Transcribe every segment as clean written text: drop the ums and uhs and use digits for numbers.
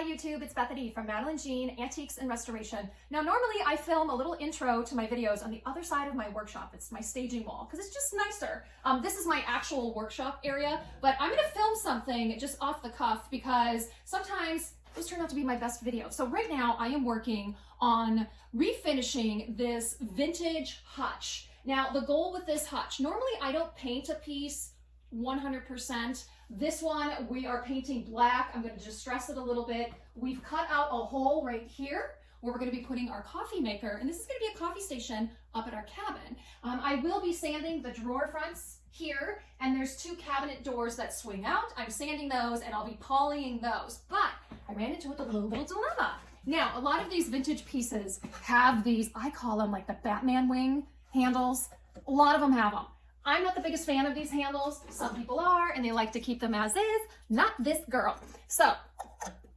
Hi YouTube, it's Bethany from Madeline Jean Antiques and Restoration. Now normally I film a little intro to my videos on the other side of my workshop. It's my staging wall because it's just nicer. This is my actual workshop area, but I'm gonna film something just off the cuff because sometimes those turn out to be my best videos. So right now I am working on refinishing this vintage hutch. Now the goal with this hutch, normally I don't paint a piece 100%. This one, we are painting black. I'm going to distress it a little bit. We've cut out a hole right here where we're going to be putting our coffee maker, and this is going to be a coffee station up at our cabin. I will be sanding the drawer fronts here, and there's two cabinet doors that swing out. I'm sanding those, and I'll be polishing those, but I ran into a little dilemma. Now, a lot of these vintage pieces have these, I call them like the Batman wing handles. A lot of them have them. I'm not the biggest fan of these handles. Some people are, and they like to keep them as is. Not this girl. So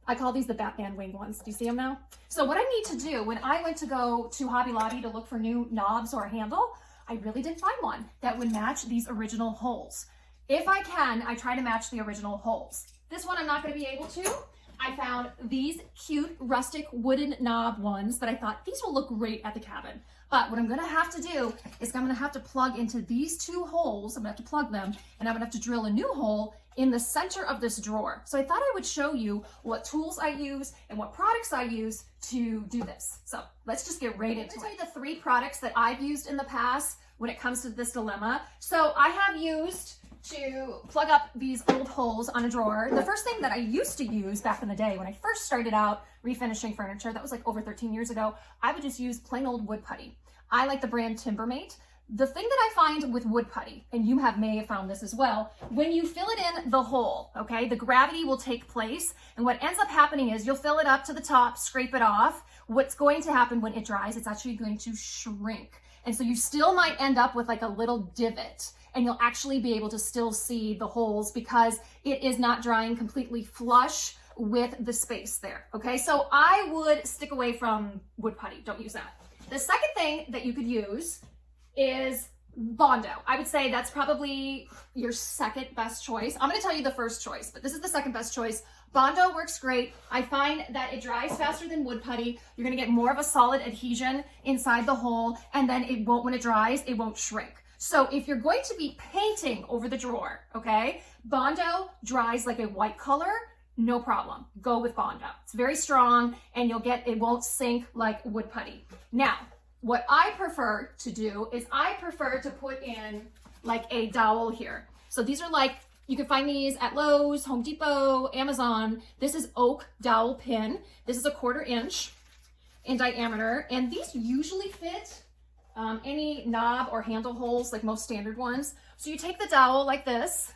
I call these the Batman wing ones. Do you see them now? So what I need to do, when I went to go to Hobby Lobby to look for new knobs or a handle, I really didn't find one that would match these original holes. If I can, I try to match the original holes. This one I'm not going to be able to. I found these cute rustic wooden knob ones that I thought these will look great at the cabin. But what I'm gonna have to do is I'm gonna have to plug into these two holes. I'm gonna have to plug them, and I'm gonna have to drill a new hole in the center of this drawer. So I thought I would show you what tools I use and what products I use to do this. So let's just get right into it. I'm gonna tell you the 3 products that I've used in the past when it comes to this dilemma. So I have used to plug up these old holes on a drawer. The first thing that I used to use back in the day when I first started out refinishing furniture, that was like over 13 years ago, I would just use plain old wood putty. I like the brand Timbermate. The thing that I find with wood putty, and you may have found this as well, when you fill it in the hole, okay, the gravity will take place, and what ends up happening is you'll fill it up to the top, scrape it off. What's going to happen when it dries, it's actually going to shrink. And so you still might end up with like a little divot, and you'll actually be able to still see the holes because it is not drying completely flush with the space there, okay? So I would stick away from wood putty, don't use that. The second thing that you could use is Bondo. I would say that's probably your second best choice. I'm gonna tell you the first choice, but this is the second best choice. Bondo works great. I find that it dries faster than wood putty. You're gonna get more of a solid adhesion inside the hole, and then it won't, when it dries, it won't shrink. So if you're going to be painting over the drawer, okay, Bondo dries like a white color, no problem. Go with Bondo. It's very strong, and it won't sink like wood putty. Now, what I prefer to do is I prefer to put in like a dowel here. So these are like, you can find these at Lowe's, Home Depot, Amazon. This is oak dowel pin. This is a 1/4 inch in diameter, and these usually fit any knob or handle holes, like most standard ones. So you take the dowel like this,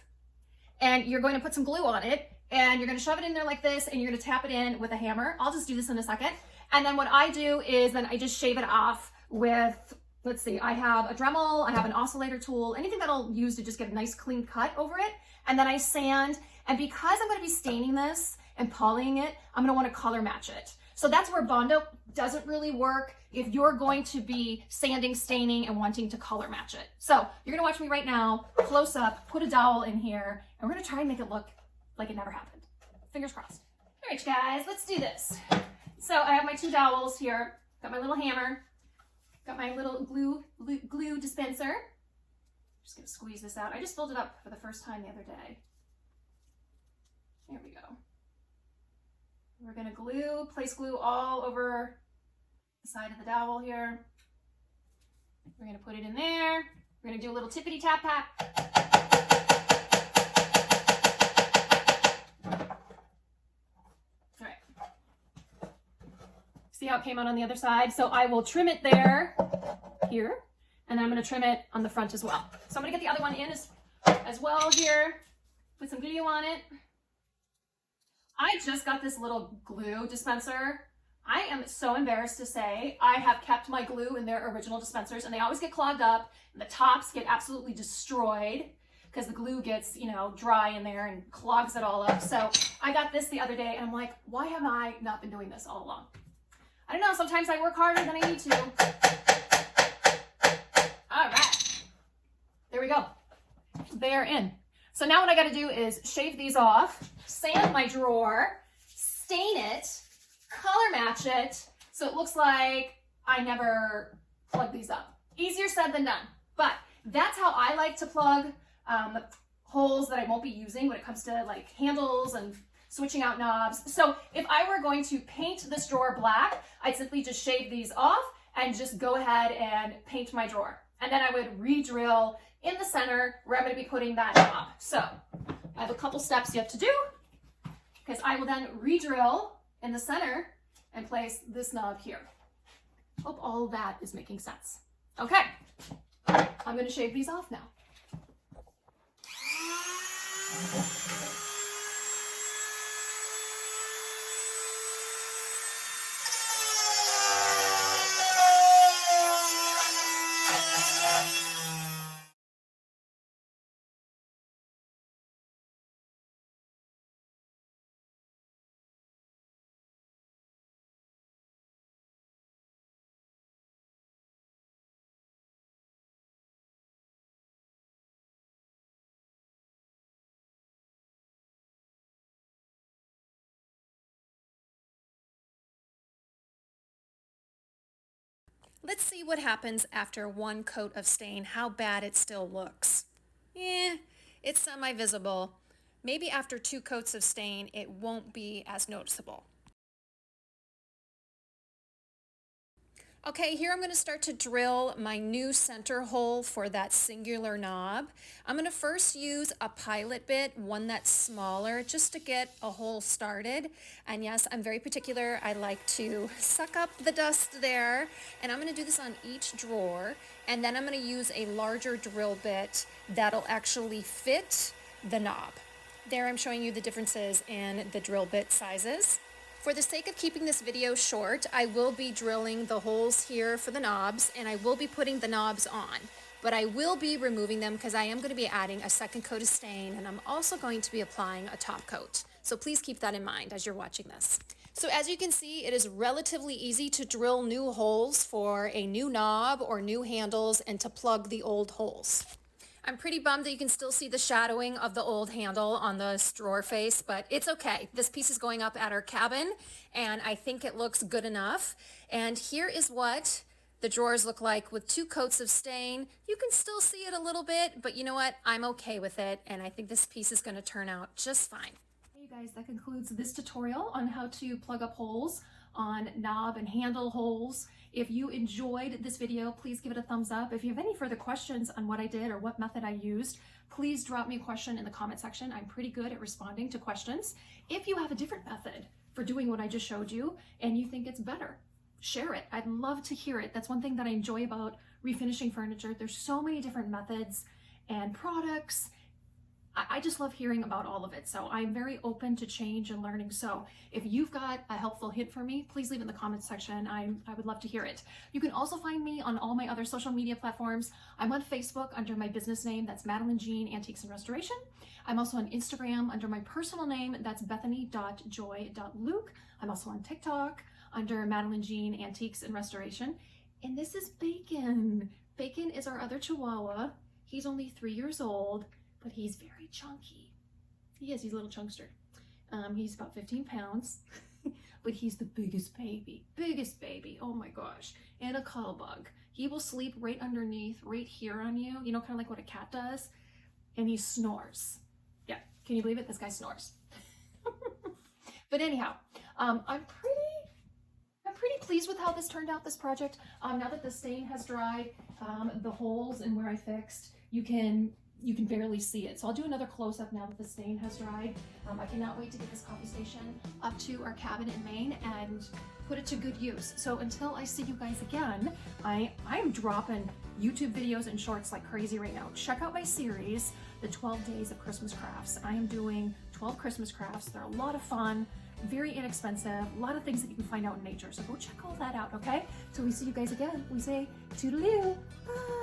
and you're going to put some glue on it, and you're going to shove it in there like this, and you're going to tap it in with a hammer. I'll just do this in a second. And then what I do is then I just shave it off with, let's see, I have a Dremel, I have an oscillator tool, anything that I'll use to just get a nice clean cut over it. And then I sand, and because I'm going to be staining this and polishing it, I'm going to want to color match it. So that's where Bondo doesn't really work if you're going to be sanding, staining, and wanting to color match it. So you're gonna watch me right now, close up, put a dowel in here, and we're gonna try and make it look like it never happened. Fingers crossed. All right, guys, let's do this. So I have my 2 dowels here, got my little hammer, got my little glue dispenser. Just gonna squeeze this out. I just filled it up for the first time the other day. There we go. We're gonna place glue all over the side of the dowel here. We're gonna put it in there. We're gonna do a little tippity tap tap. All right. See how it came out on the other side? So I will trim it there, here, and then I'm gonna trim it on the front as well. So I'm gonna get the other one in as well here, put some glue on it. I just got this little glue dispenser. I am so embarrassed to say I have kept my glue in their original dispensers, and they always get clogged up, and the tops get absolutely destroyed because the glue gets, dry in there and clogs it all up. So I got this the other day, and I'm like, why have I not been doing this all along? I don't know, sometimes I work harder than I need to. All right, there we go. They're in. So now what I gotta do is shave these off, sand my drawer, stain it, color match it so it looks like I never plugged these up. Easier said than done, but that's how I like to plug holes that I won't be using when it comes to like handles and switching out knobs. So if I were going to paint this drawer black, I'd simply just shave these off and just go ahead and paint my drawer. And then I would re-drill in the center where I'm going to be putting that knob. So I have a couple steps yet to do, because I will then re-drill in the center and place this knob here. Hope all that is making sense. Okay, I'm going to shave these off now. Let's see what happens after one coat of stain, how bad it still looks. It's semi-visible. Maybe after 2 coats of stain, it won't be as noticeable. Okay, here I'm going to start to drill my new center hole for that singular knob. I'm going to first use a pilot bit, one that's smaller, just to get a hole started. And yes, I'm very particular. I like to suck up the dust there. And I'm going to do this on each drawer. And then I'm going to use a larger drill bit that'll actually fit the knob. There I'm showing you the differences in the drill bit sizes. For the sake of keeping this video short, I will be drilling the holes here for the knobs, and I will be putting the knobs on. But I will be removing them because I am going to be adding a second coat of stain, and I'm also going to be applying a top coat. So please keep that in mind as you're watching this. So as you can see, it is relatively easy to drill new holes for a new knob or new handles and to plug the old holes. I'm pretty bummed that you can still see the shadowing of the old handle on the drawer face, but it's okay. This piece is going up at our cabin, and I think it looks good enough. And here is what the drawers look like with 2 coats of stain. You can still see it a little bit, but you know what? I'm okay with it, and I think this piece is going to turn out just fine. Hey you guys, that concludes this tutorial on how to plug up holes on knob and handle holes. If you enjoyed this video, please give it a thumbs up. If you have any further questions on what I did or what method I used, please drop me a question in the comment section. I'm pretty good at responding to questions. If you have a different method for doing what I just showed you and you think it's better, share it. I'd love to hear it. That's one thing that I enjoy about refinishing furniture. There's so many different methods and products. I just love hearing about all of it. So I'm very open to change and learning. So if you've got a helpful hint for me, please leave it in the comments section. I would love to hear it. You can also find me on all my other social media platforms. I'm on Facebook under my business name. That's Madeline Jean Antiques and Restoration. I'm also on Instagram under my personal name. That's bethany.joy.luke. I'm also on TikTok under Madeline Jean Antiques and Restoration. And this is Bacon. Bacon is our other Chihuahua. He's only 3 years old, but he's very chunky. He's a little chunkster. He's about 15 pounds, but he's the biggest baby, oh my gosh, and a cuddle bug. He will sleep right underneath, right here on you, you know, kind of like what a cat does, and he snores. Yeah, can you believe it? This guy snores. But anyhow, I'm pretty pleased with how this turned out, this project. Now that the stain has dried, the holes and where I fixed, you can barely see it. So I'll do another close-up now that the stain has dried. I cannot wait to get this coffee station up to our cabin in Maine and put it to good use. So until I see you guys again, I'm dropping YouTube videos and shorts like crazy right now. Check out my series, The 12 Days of Christmas Crafts. I am doing 12 Christmas crafts. They're a lot of fun, very inexpensive, a lot of things that you can find out in nature. So go check all that out, okay? Till we see you guys again, we say toodaloo, bye.